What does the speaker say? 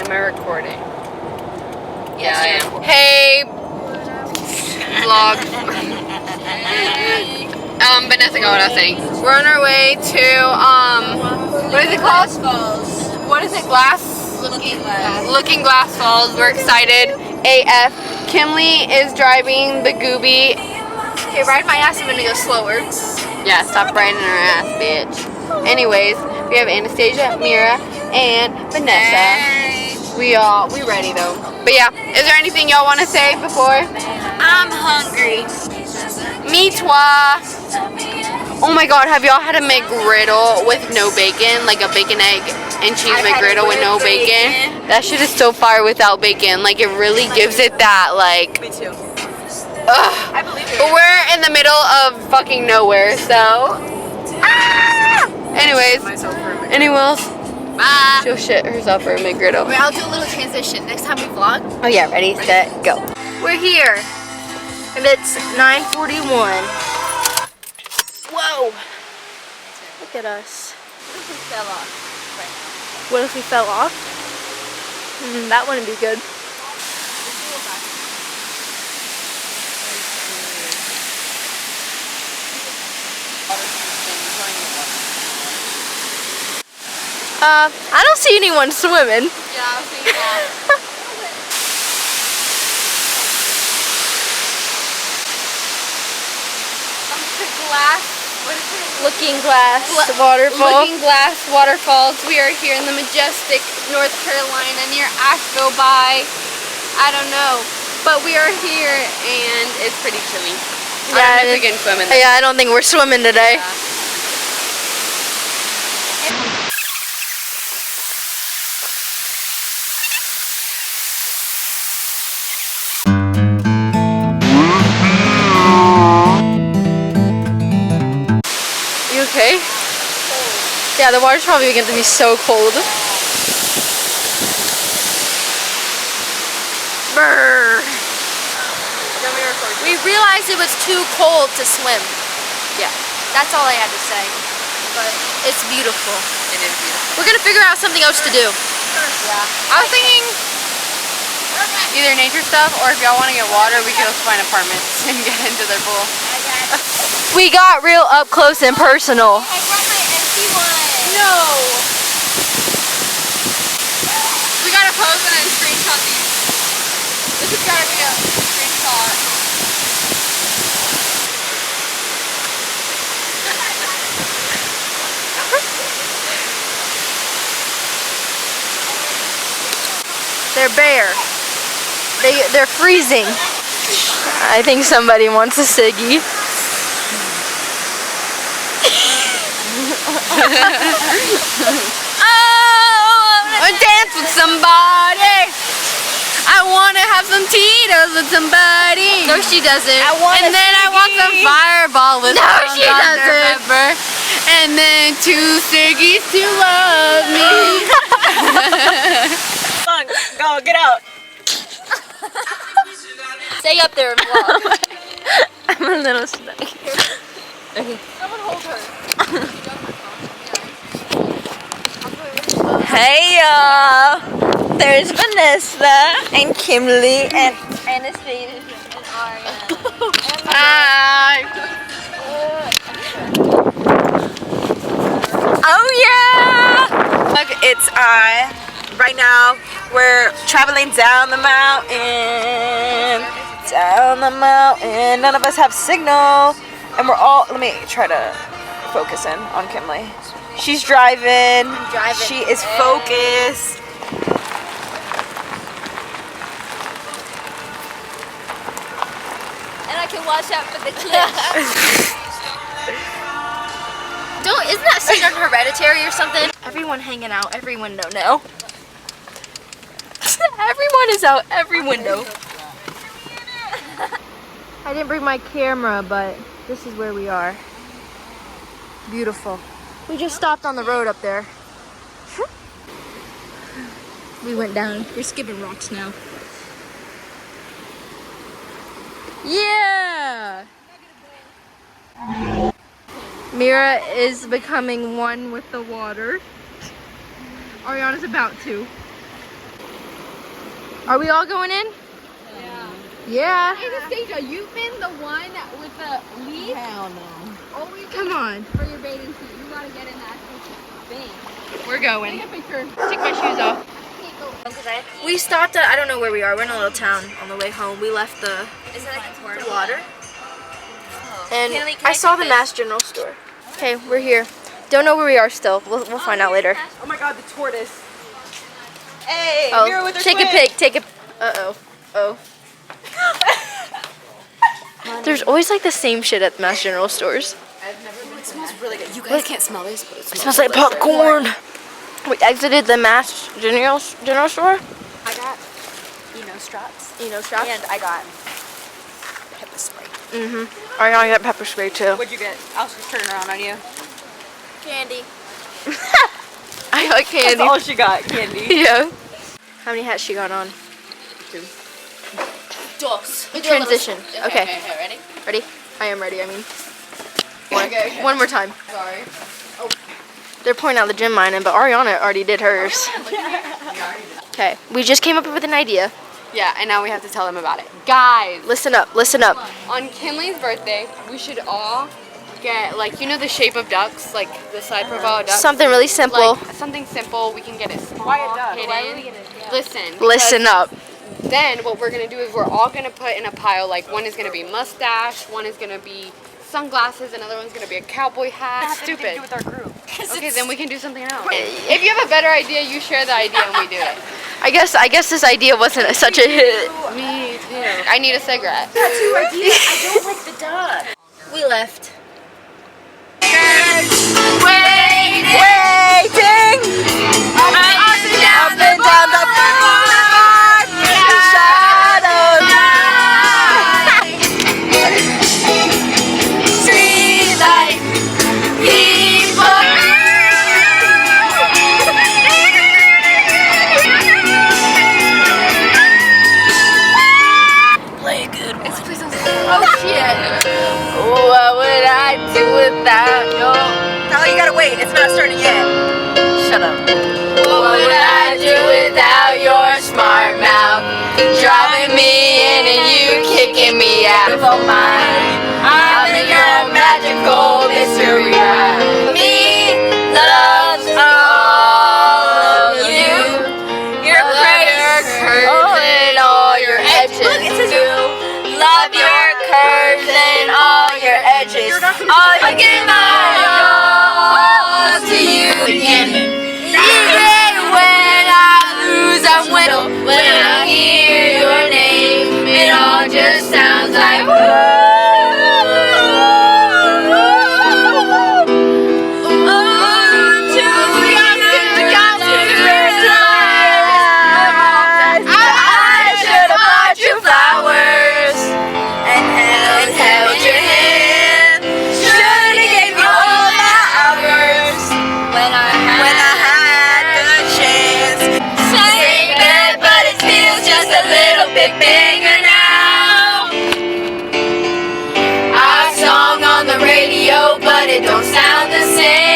Am I recording? Yes, I am. Hey, vlog. Vanessa, go without saying. We're on our way to, what is it called? Falls. What is it? Looking Glass Falls. We're excited. AF. Kimley is driving the Gooby. Okay, ride my ass. I'm gonna go slower. Yeah, stop riding her ass, bitch. Anyways, we have Anastasia, Mira, and Vanessa. Hey. We ready though. But yeah, is there anything y'all want to say before? I'm hungry. Me too. Oh my god, have y'all had a McGriddle with no bacon? Like a bacon, egg, and cheese McGriddle with no bacon? That shit is so fire without bacon. Like it really gives it that like. Me too. Ugh. I believe it. But we're in the middle of fucking nowhere, so. Ah! Anyways, Bye. she'll shit herself for a McGriddle. Wait, I'll do a little transition next time we vlog. Oh yeah, ready, set, go. We're here, and it's 9:41. Whoa! Look at us. What if we fell off? What if we fell off? That wouldn't be good. I don't see anyone swimming. Yeah, I was thinking that. Looking Glass waterfall. Looking Glass Waterfalls. We are here in the majestic North Carolina near Asheville by, I don't know, but we are here and it's pretty chilly. Yeah, I don't know if we can swim in this. Yeah, I don't think we're swimming today. Yeah. You okay? Yeah, the water's probably going to be so cold. Brr. We realized it was too cold to swim. Yeah. That's all I had to say. But it's beautiful. It is beautiful. We're going to figure out something else to do. Yeah. I was thinking either nature stuff or if y'all want to get water, we could also find apartments and get into their pool. We got real up close and personal. I brought my empty one. No! We gotta pose and then screenshot these. This has gotta be a screenshot. They're bare. They're freezing. I think somebody wants a ciggy. I wanna dance with somebody. I wanna have some Tito's with somebody. No, she doesn't. And then I want some Fireball with No, some she Dr. doesn't. Pepper. And then 2 ciggies to love me. Go, get out. Stay up there and vlog. I'm a little stuck. Okay. Someone hold her. Hey y'all. There's Vanessa and Kimberly and Anastasia and Aria. Hi. Oh yeah! Look, it's I. Right now, we're traveling down the mountain. Down the mountain. None of us have signal. And we're all, let me try to focus in on Kimberly. She's driving. She is focused. And I can watch out for the clips. Isn't that scene on Hereditary or something? Everyone hanging out every window now. Everyone is out every window. I didn't bring my camera, but this is where we are. Beautiful. We just stopped on the road up there. We went down. We're skipping rocks now. Yeah! Mira is becoming one with the water. Ariana's about to. Are we all going in? Yeah. Hey, Anastasia, you've been the one with the lead. Hell no. Always Come on. for your bathing suit. You gotta get in that thing. We're going. Take a picture. Take my shoes off. We stopped at, I don't know where we are. We're in a little town on the way home. We left the water. And I saw the Mass General Store. Okay, we're here. Don't know where we are still. We'll find out later. Oh my god, the tortoise. Hey, Oh, mirror with her take twin. a pic. Take a. Uh-oh. Oh. There's always like the same shit at the Mass General stores. It smells really good. You guys can't smell this, but it Smells like popcorn. We exited the Mass General Store. I got straps. Straps. And I got pepper spray. I gotta get pepper spray too. What'd you get? I'll just turn around on you. Candy. I got candy. That's all she got, candy. Yeah. How many hats she got on? 2. Transition. Okay. Ready? Ready? I am ready. I mean. Okay. One more time. Sorry. They're pointing out the gym mine, but Ariana already did hers. Okay. We just came up with an idea. Yeah, and now we have to tell them about it. Guys, Listen up. Listen up. on Kinley's birthday, we should all get, like, you know the shape of ducks? Like, the side profile of ducks? Something really simple. Like, something simple. We can get it small, Why a duck? hidden. Why would we get Listen. Listen because up. Then what we're going to do is we're all going to put in a pile. Like, one is going to be mustache, one is going to be sunglasses, another one's going to be a cowboy hat. Stupid. with our group. Okay, then we can do something else. If you have a better idea, you share the idea and we do it. I guess this idea wasn't such a hit. Me too. I need a cigarette. I don't like the duck. We left. Waiting. Up and down the boulevard. Shadows. Street life. People. Play a good one. Oh shit. What would I do without you? No, you gotta wait. It's not starting yet. Shut up. What would I do without your smart mouth? Driving me in and you kicking me out of all mine. I'm in your magical mystery ride. Me loves all of you. Your curves and all your edges. Love your curves and all your edges. I'll give my all to you again. Even when I lose, I'm winning. When I hear your name, it all just sounds like bigger now. Our song on the radio, but it don't sound the same.